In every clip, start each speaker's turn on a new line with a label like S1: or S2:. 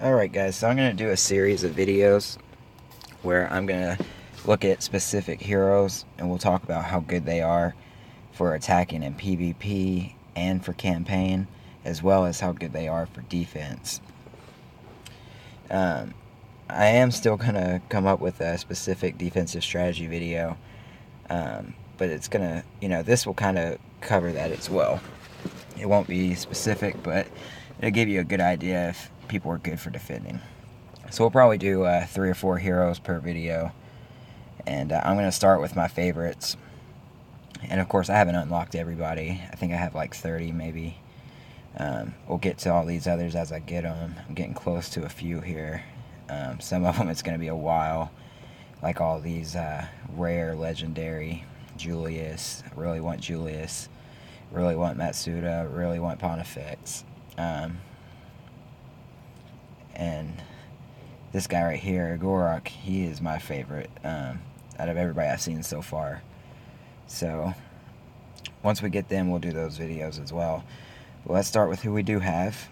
S1: Alright guys, so I'm going to do a series of videos where I'm going to look at specific heroes and we'll talk about how good they are for attacking in PvP and for campaign, as well as how good they are for defense. I am still going to come up with a specific defensive strategy video, but it's going to, this will kind of cover that as well. It won't be specific, but it'll give you a good idea if people are good for defending. So we'll probably do 3 or 4 heroes per video, and I'm going to start with my favorites. And of course I haven't unlocked everybody. I think I have like 30 maybe. We'll get to all these others as I get them. I'm getting close to a few here. Some of them it's going to be a while, like all these rare legendary Julius. I really want Julius, really want Matsuda, really want Pontifex. And this guy right here, Gorok, he is my favorite out of everybody I've seen so far. So once we get them, we'll do those videos as well. But let's start with who we do have.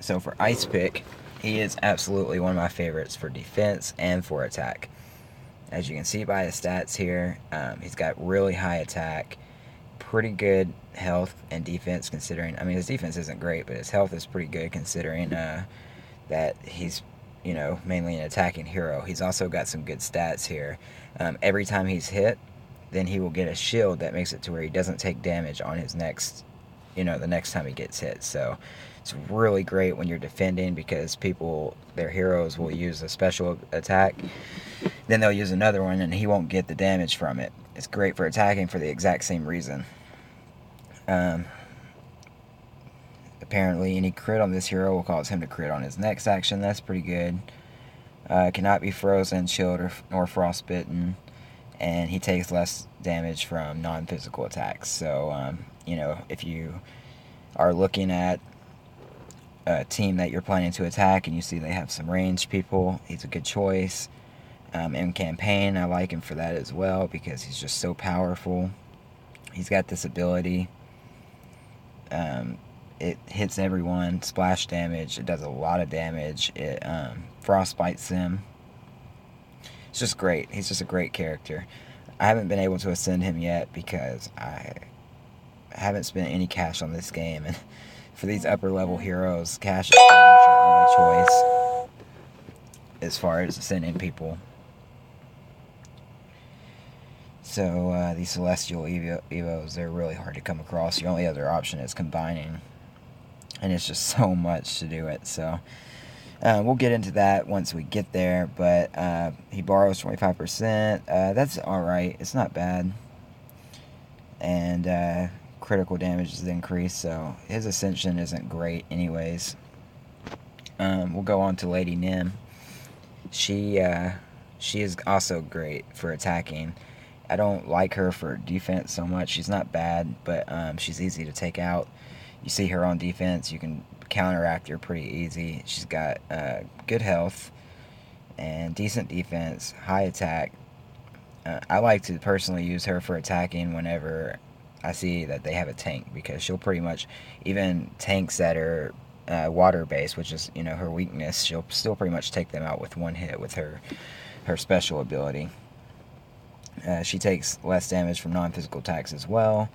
S1: So for Icepick, he is absolutely one of my favorites for defense and for attack. As you can see by his stats here, he's got really high attack, pretty good health and defense considering, I mean his defense isn't great, but his health is pretty good considering that he's, mainly an attacking hero. He's also got some good stats here. Every time he's hit, then he will get a shield that makes it to where he doesn't take damage on his next, the next time he gets hit. So it's really great when you're defending because their heroes will use a special attack, then they'll use another one and he won't get the damage from it. It's great for attacking for the exact same reason. Apparently any crit on this hero will cause him to crit on his next action. That's pretty good. Cannot be frozen, chilled, or frostbitten, and he takes less damage from non-physical attacks. So, if you are looking at a team that you're planning to attack and you see they have some ranged people, he's a good choice. In campaign, I like him for that as well because he's just so powerful. He's got this ability. It hits everyone, splash damage, it does a lot of damage, it frostbites them. It's just great. He's just a great character. I haven't been able to ascend him yet because I haven't spent any cash on this game, and for these upper level heroes, cash is pretty much your only choice as far as ascending people. So these Celestial Evos, they're really hard to come across. Your only other option is combining, and it's just so much to do it. So we'll get into that once we get there, but he borrows 25%. That's alright. It's not bad. And critical damage is increased, so his ascension isn't great anyways. We'll go on to Lady Nim. She is also great for attacking. I don't like her for defense so much. She's not bad, but she's easy to take out. You see her on defense, you can counteract her pretty easy. She's got good health and decent defense, high attack. I like to personally use her for attacking whenever I see that they have a tank, because she'll pretty much, even tanks that are water-based, which is her weakness, she'll still pretty much take them out with one hit with her special ability. She takes less damage from non-physical attacks as well.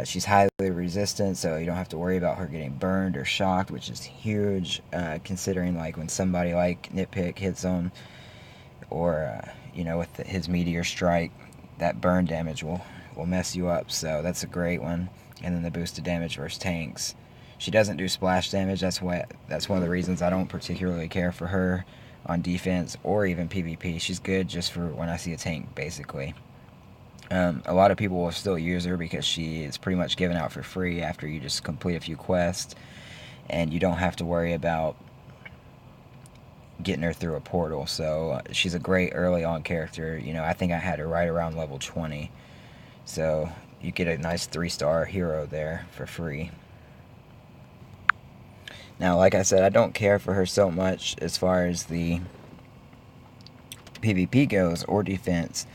S1: She's highly resistant, so you don't have to worry about her getting burned or shocked, which is huge, considering like when somebody like Nitpick hits them, or with his meteor strike, that burn damage will mess you up. So that's a great one. And then the boosted damage versus tanks. She doesn't do splash damage. That's one of the reasons I don't particularly care for her on defense or even PvP. She's good just for when I see a tank, basically. A lot of people will still use her because she is pretty much given out for free after you just complete a few quests, and you don't have to worry about getting her through a portal. So she's a great early on character. I think I had her right around level 20, so you get a nice 3-star hero there for free. Now, like I said, I don't care for her so much as far as the PvP goes, or defense,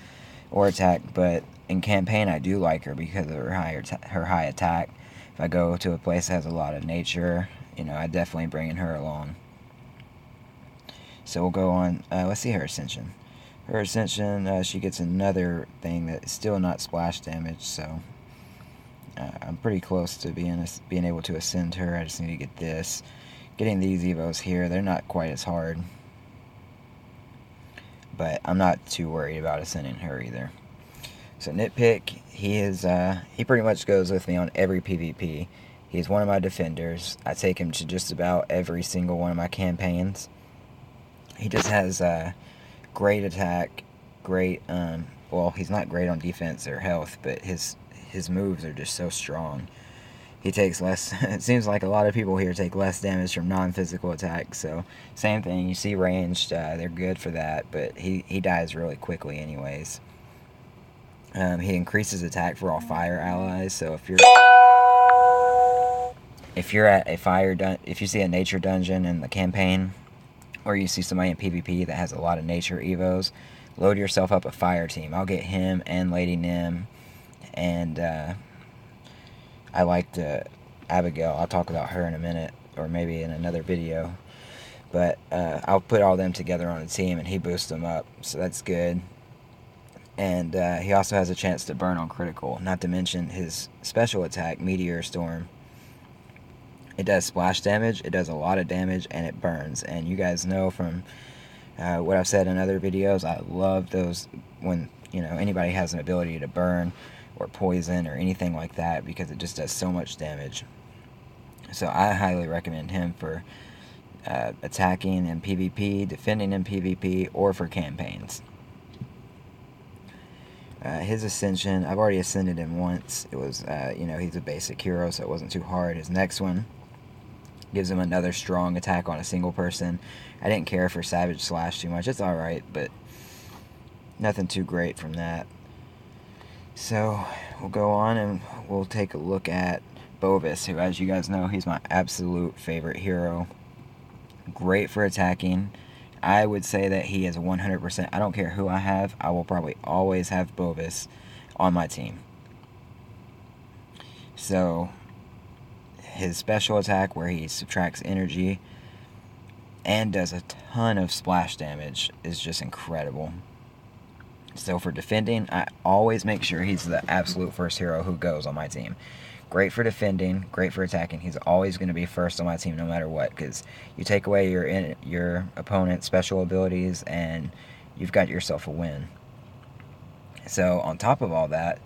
S1: or attack, but in campaign I do like her because of her high attack. If I go to a place that has a lot of nature, you know, I definitely bringing her along. So we'll go on. Let's see her ascension. Her ascension, she gets another thing that is still not splash damage, so I'm pretty close to being able to ascend her. I just need to get this. Getting these evos here, they're not quite as hard, but I'm not too worried about ascending her either. So Nitpick, he pretty much goes with me on every PvP. He's one of my defenders. I take him to just about every single one of my campaigns. He just has great attack, great, well, he's not great on defense or health, but his moves are just so strong. He takes less, it seems like a lot of people here take less damage from non-physical attacks, so same thing, you see ranged, they're good for that, but he dies really quickly anyways. He increases attack for all fire allies, so if you're at a if you see a nature dungeon in the campaign, or you see somebody in PvP that has a lot of nature evos, load yourself up a fire team. I'll get him and Lady Nim, and I liked Abigail. I'll talk about her in a minute, or maybe in another video. But I'll put all them together on a team, and he boosts them up, so that's good. And he also has a chance to burn on critical, not to mention his special attack, Meteor Storm. It does splash damage, it does a lot of damage, and it burns. And you guys know from what I've said in other videos, I love those when, you know, anybody has an ability to burn or poison or anything like that, because it just does so much damage. So I highly recommend him for attacking in PvP, defending in PvP, or for campaigns. His ascension, I've already ascended him once. It was, you know, he's a basic hero, so it wasn't too hard. His next one gives him another strong attack on a single person. I didn't care for Savage Slash too much. It's alright, but nothing too great from that. So we'll go on and we'll take a look at Bovus, who, as you guys know, he's my absolute favorite hero. Great for attacking. I would say that he is 100%. I don't care who I have. I will probably always have Bovus on my team. So his special attack, where he subtracts energy and does a ton of splash damage, is just incredible. So for defending, I always make sure he's the absolute first hero who goes on my team. Great for defending, great for attacking. He's always going to be first on my team no matter what, because you take away your opponent's special abilities and you've got yourself a win. So on top of all that,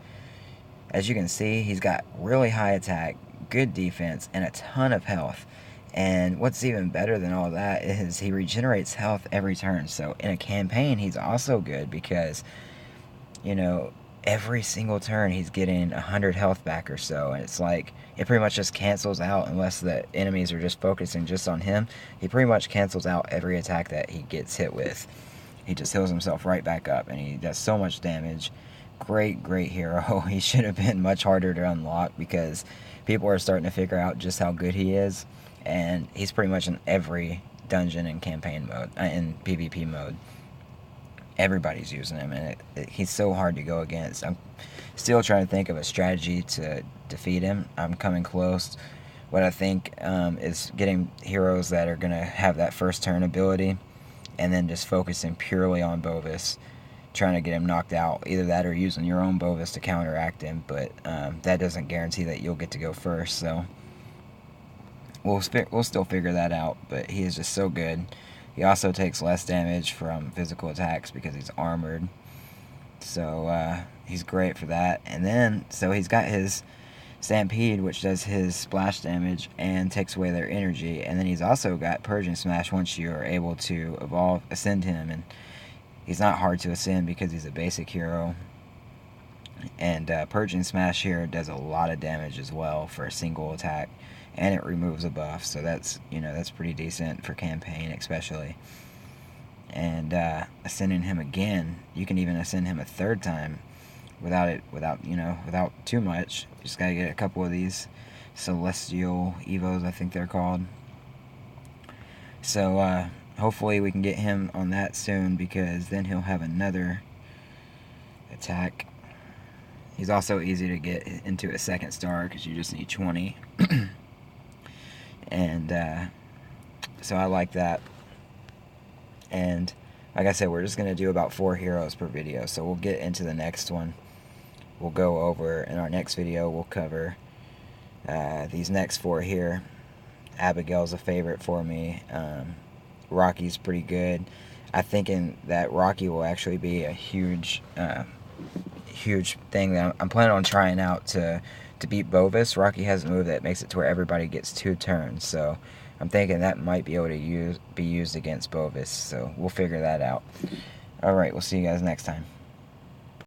S1: as you can see, he's got really high attack, good defense, and a ton of health. And what's even better than all that is he regenerates health every turn. So in a campaign, he's also good because, you know, every single turn he's getting 100 health back or so. And it's like, it pretty much just cancels out, unless the enemies are just focusing just on him. He pretty much cancels out every attack that he gets hit with. He just heals himself right back up, and he does so much damage. Great, great hero. He should have been much harder to unlock, because people are starting to figure out just how good he is. And he's pretty much in every dungeon in campaign mode, in PvP mode. Everybody's using him, and he's so hard to go against. I'm still trying to think of a strategy to defeat him. I'm coming close. What I think is getting heroes that are going to have that first turn ability, and then just focusing purely on Bovus, trying to get him knocked out. Either that or using your own Bovus to counteract him, but that doesn't guarantee that you'll get to go first, so we'll still figure that out. But he is just so good. He also takes less damage from physical attacks because he's armored, so he's great for that. And then, so he's got his Stampede, which does his splash damage and takes away their energy, and then he's also got Purging Smash once you're able to ascend him, and he's not hard to ascend because he's a basic hero. And Purging Smash here does a lot of damage as well for a single attack, and it removes a buff, so that's, you know, that's pretty decent for campaign especially. And ascending him again, you can even ascend him a third time without too much. Just gotta get a couple of these celestial evos, I think they're called. So hopefully we can get him on that soon, because then he'll have another attack. He's also easy to get into a second star because you just need 20. And so I like that. And like I said, we're just going to do about 4 heroes per video. So we'll get into the next one. We'll go over, in our next video, we'll cover these next 4 here. Abigail's a favorite for me. Rocky's pretty good. I'm thinking that Rocky will actually be a huge thing that I'm planning on trying out to beat Bovus. Rocky has a move that makes it to where everybody gets 2 turns, so I'm thinking that might be able to be used against Bovus, so we'll figure that out. Alright, we'll see you guys next time.